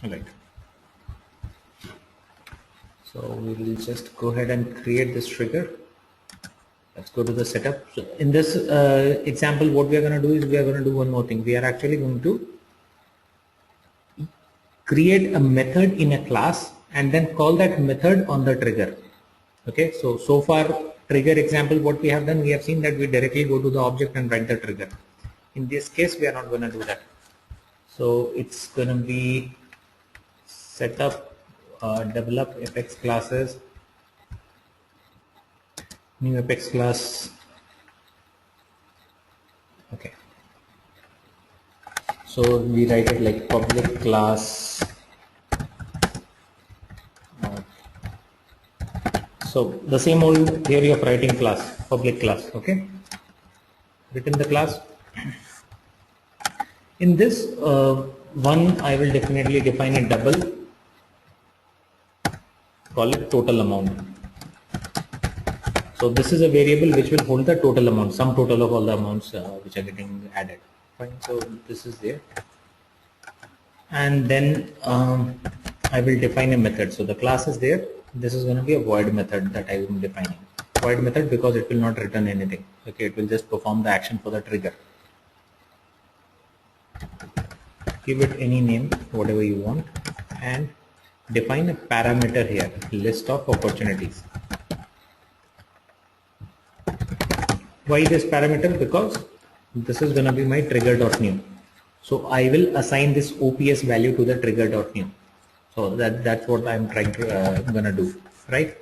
Right. So we will just go ahead and create this trigger. Let's go to the setup. So in this example, what we are going to do is we are going to do one more thing. We are actually going to create a method in a class and then call that method on the trigger. Okay, so far trigger example, what we have done, we have seen that we directly go to the object and write the trigger. In this case, we are not going to do that. So it's going to be setup, develop Apex classes, new Apex class. Okay, so we write it like public class. So the same old theory of writing class, public class. Okay, written the class. In this one, I will definitely define a double, call it total amount. So this is a variable which will hold the total amount, sum total of all the amounts which are getting added. Fine. So this is there, and then I will define a method. So the class is there. This is going to be a void method that I am defining. Void method because it will not return anything. Okay, it will just perform the action for the trigger. Give it any name, whatever you want, and define a parameter here, list of opportunities. Why this parameter? Because this is going to be my trigger.new. So I will assign this OPS value to the trigger.new. So that's what I'm trying to gonna do, right?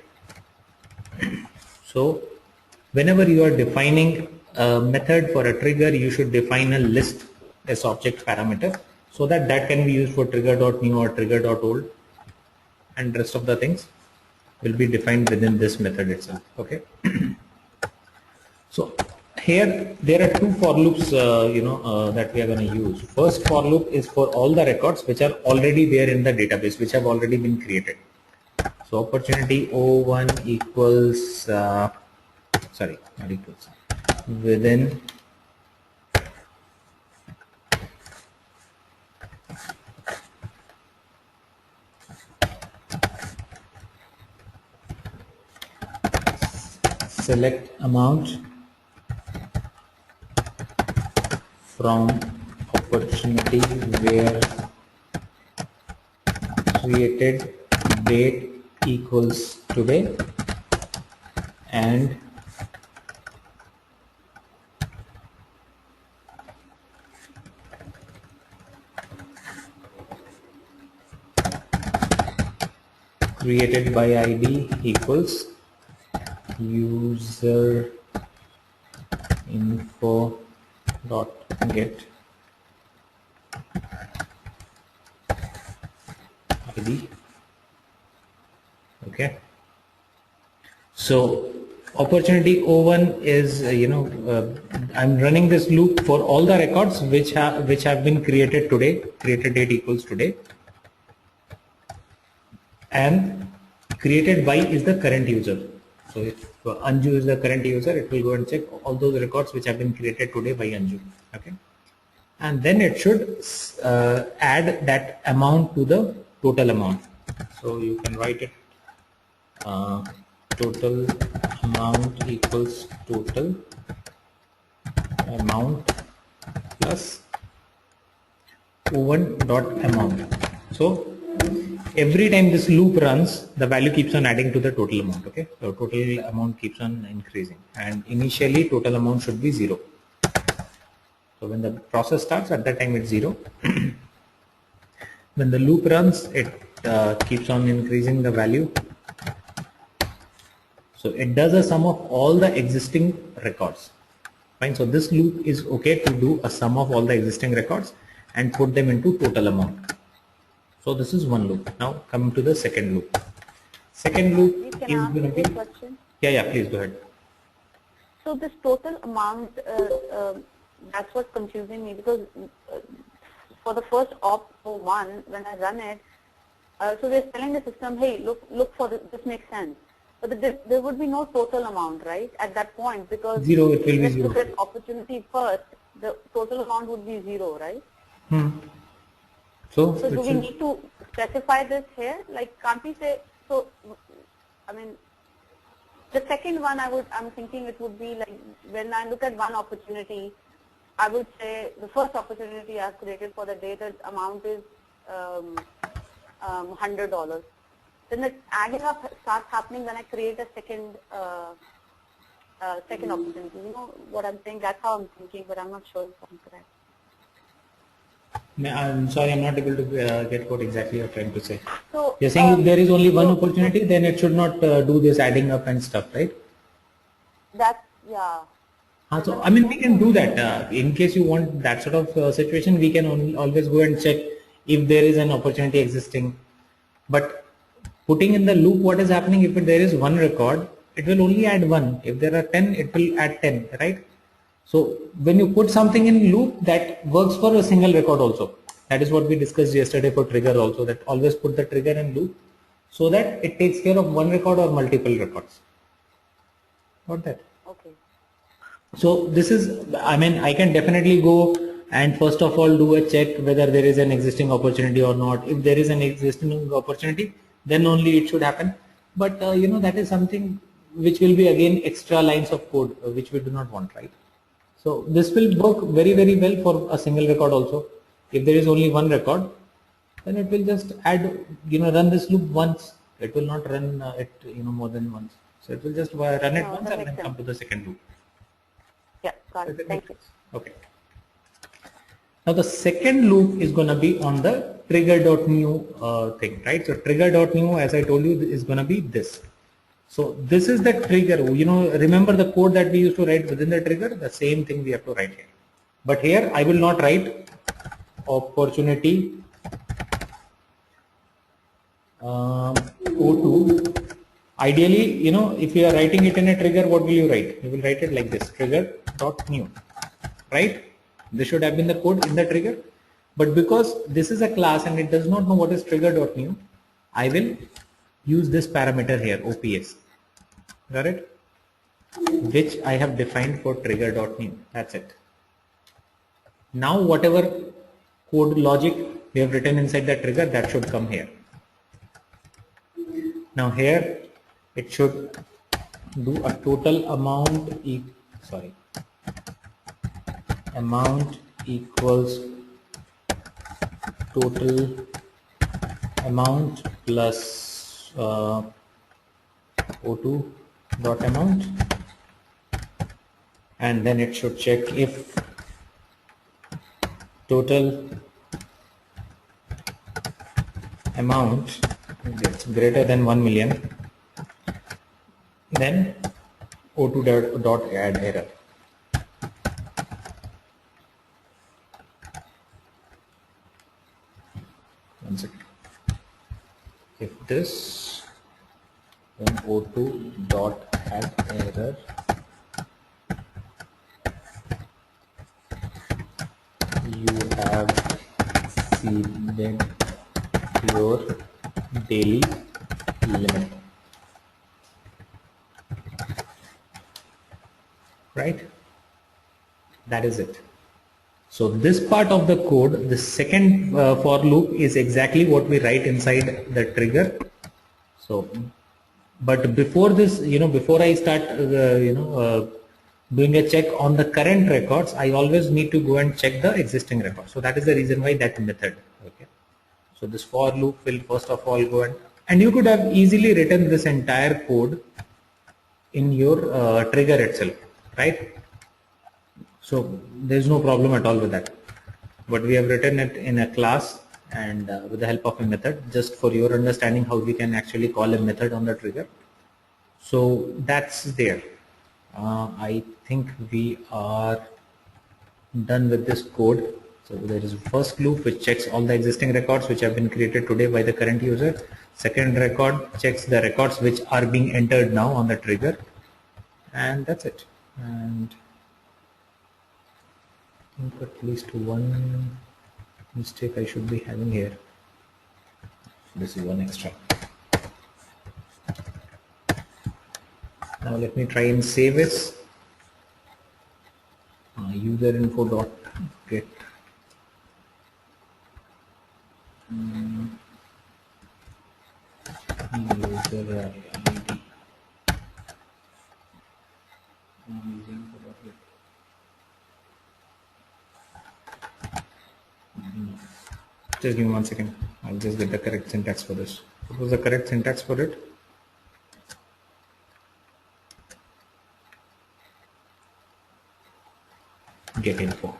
So whenever you are defining a method for a trigger, you should define a list as object parameter, so that can be used for trigger.new or trigger.old, and rest of the things will be defined within this method itself. Okay. So here there are two for loops that we are going to use. First for loop is for all the records which are already there in the database, which have already been created. So opportunity O1 equals sorry, not equals, within select amount from opportunity where created date equals today and created by ID equals user info dot get ID. Okay, so opportunity O1 is I'm running this loop for all the records which have been created today. Created date equals today, and created by is the current user. So if Anju is the current user, it will go and check all those records which have been created today by Anju. Okay, and then it should add that amount to the total amount. So you can write it total amount equals total amount plus O1 dot amount. So every time this loop runs, the value keeps on adding to the total amount. Okay, so total amount keeps on increasing, and initially total amount should be 0. So when the process starts, at that time it's 0. When the loop runs, it keeps on increasing the value. So it does a sum of all the existing records. Fine. So this loop is okay to do a sum of all the existing records and put them into total amount. So this is one loop. Now coming to the second loop. Second loop is going to be. Question? Yeah, please go ahead. So this total amount, that's what's confusing me, because for the first op one, when I run it, so we're telling the system, hey, look for this makes sense. But there would be no total amount, right, at that point, because 0, it will be let's 0. look at opportunity first, the total amount would be 0, right? So do we need to specify this here? Like, can't we say, so, I mean, the second one I'm thinking it would be like, when I look at one opportunity, I would say the first opportunity I've created for the day, the amount is $100. Then the adding up starts happening when I create a second second opportunity. You know what I'm saying? That's how I'm thinking, but I'm not sure if I'm correct. I'm sorry, I'm not able to get what exactly you're trying to say. So You're saying if there is only one opportunity, then it should not do this adding up and stuff, right? That's, yeah. So, I mean, we can do that. In case you want that sort of situation, we can always go and check if there is an opportunity existing. But putting in the loop, what is happening if there is one record, it will only add one. If there are 10, it will add 10, right? So when you put something in loop, that works for a single record also. That is what we discussed yesterday for trigger also, that always put the trigger in loop so that it takes care of one record or multiple records. Got that? Okay. So this is, I mean, I can definitely go and first of all do a check whether there is an existing opportunity or not. If there is an existing opportunity, then only it should happen. But you know, that is something which will be again extra lines of code which we do not want, right? So this will work very, very well for a single record also. If there is only one record, then it will just add, you know, run this loop once. It will not run it, you know, more than once. So it will just run it once and then come to the second loop. Yeah, got it. Thank you. Okay. Now the second loop is going to be on the trigger.new thing, right? So trigger.new, as I told you, is going to be this. So this is the trigger. You know, remember the code that we used to write within the trigger? The same thing we have to write here. But here I will not write opportunity O2. Ideally, you know, if you are writing it in a trigger, what will you write? You will write it like this, trigger.new, right? This should have been the code in the trigger. But because this is a class and it does not know what is trigger.new, I will use this parameter here, OPS. Got it? Which I have defined for trigger.new. That's it. Now whatever code logic we have written inside the trigger, that should come here. Now here it should do a total amount amount equals total amount plus O2 dot amount, and then it should check if total amount is greater than 1 million, then O2 dot add error. One second. If this, then O2 dot add error, you have exceeded your daily limit, right? That is it. So this part of the code, the second for loop, is exactly what we write inside the trigger. So, but before this, you know, before I start, doing a check on the current records, I always need to go and check the existing records. So that is the reason why that method. Okay. So this for loop will first of all go and you could have easily written this entire code in your trigger itself, right? So there's no problem at all with that. But we have written it in a class and with the help of a method, just for your understanding how we can actually call a method on the trigger. So that's there. I think we are done with this code. So there is first loop which checks all the existing records which have been created today by the current user. Second record checks the records which are being entered now on the trigger, and that's it. And I think at least one mistake I should be having here. This is one extra. Now let me try and save this. User info dot get. user ID. I'm using for just give me 1 second. I'll just get the correct syntax for this. What was the correct syntax for it? Get info.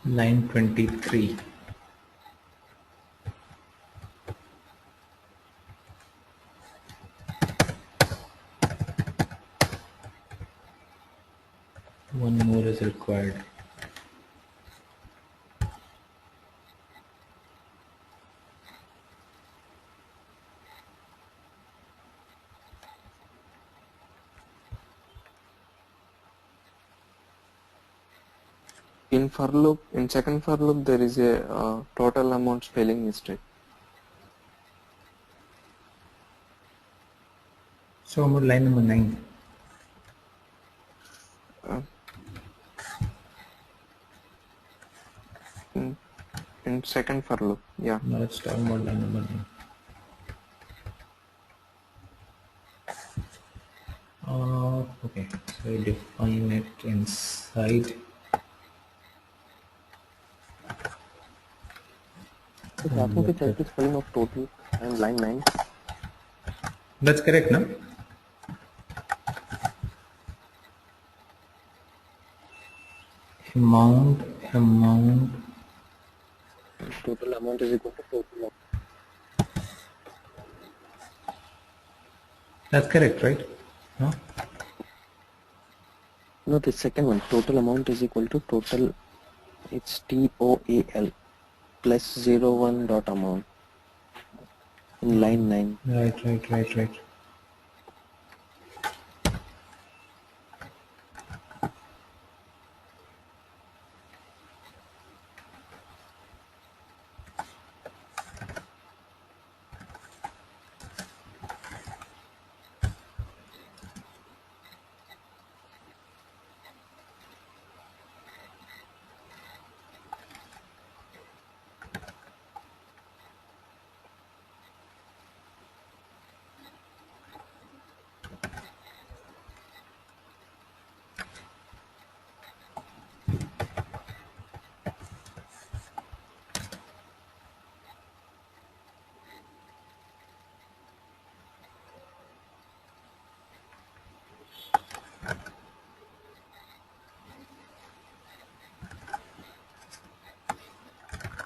Line 23. One more is required. In for loop, in second for loop, there is a total amount spelling mistake. So I'm on line number 9. Uh, in second for loop, yeah. Now let's talk about line number 9. Okay, so I define it inside. It's asking to check the spelling of total and line 9. That's correct, no? Amount. Total amount is equal to total amount. That's correct, right? No? No, the second one, total amount is equal to total, it's TOAL plus 01 dot amount in line 9. Right.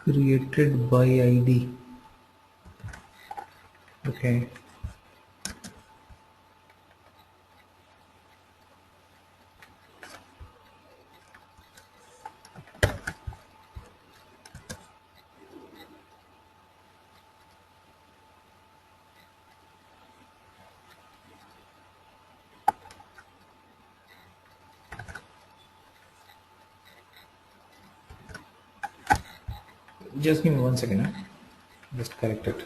Created by ID. Okay. Just give me 1 second. Huh? Just correct it.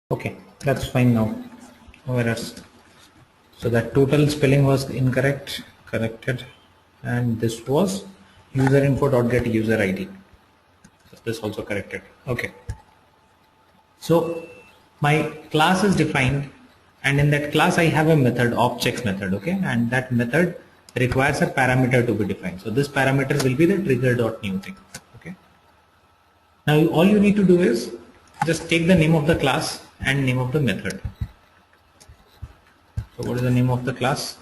Okay, that's fine now. No errors. So that total spelling was incorrect, corrected, and this was user info.get user ID. So this also corrected. Okay. So my class is defined, and in that class I have a method, objects method, okay, and that method requires a parameter to be defined. So this parameter will be the trigger.new thing. Okay. Now all you need to do is just take the name of the class and name of the method. So what is the name of the class?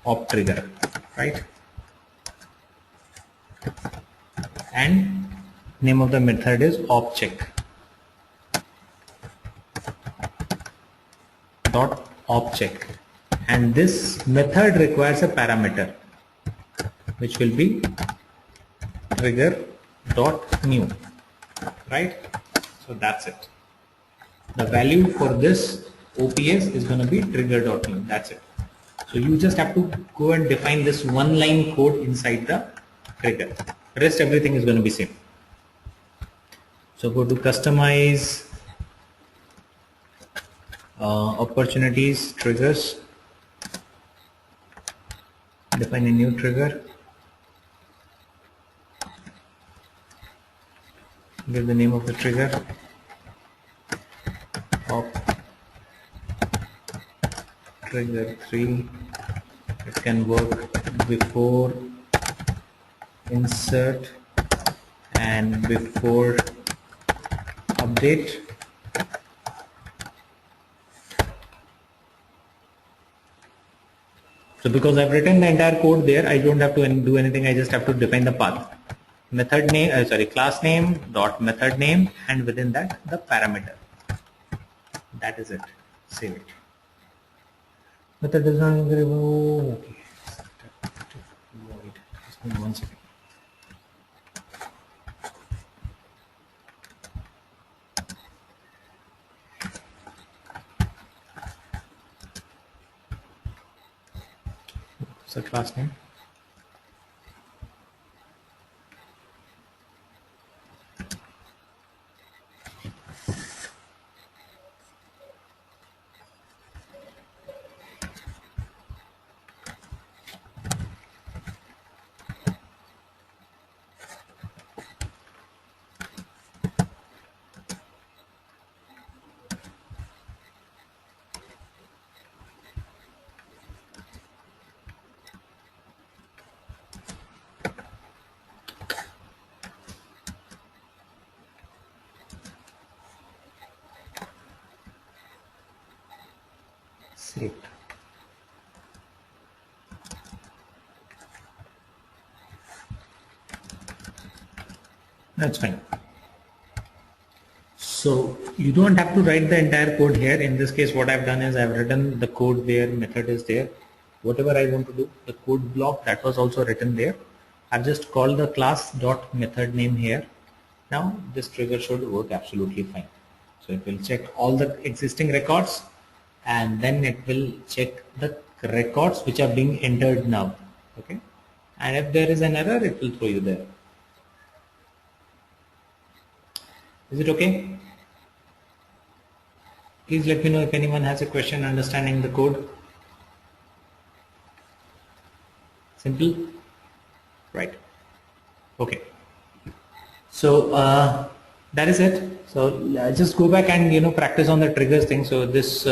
OpTrigger, right? And name of the method is object dot object, and this method requires a parameter which will be trigger dot new, right? So that's it. The value for this OPS is going to be trigger.new. That's it. So you just have to go and define this one line code inside the trigger. Rest everything is going to be same. So go to customize, opportunities, triggers, define a new trigger, give the name of the trigger, trigger 3. It can work before insert and before update. So because I've written the entire code there, I don't have to do anything. I just have to define the path. Method name, class name dot method name, and within that the parameter. That is it. Save it. Method does not include. Okay. Void. Just give me 1 second. What's the class name? Saved. That's fine. So you don't have to write the entire code here. In this case, what I've done is I've written the code there, method is there. Whatever I want to do, the code block, that was also written there. I've just called the class dot method name here. Now this trigger should work absolutely fine. So it will check all the existing records, and then it will check the records which are being entered now. Okay, and if there is an error, it will throw you there. Is it okay? Please let me know if anyone has a question understanding the code. Simple, right? Okay. So that is it. So just go back and practice on the triggers thing. So this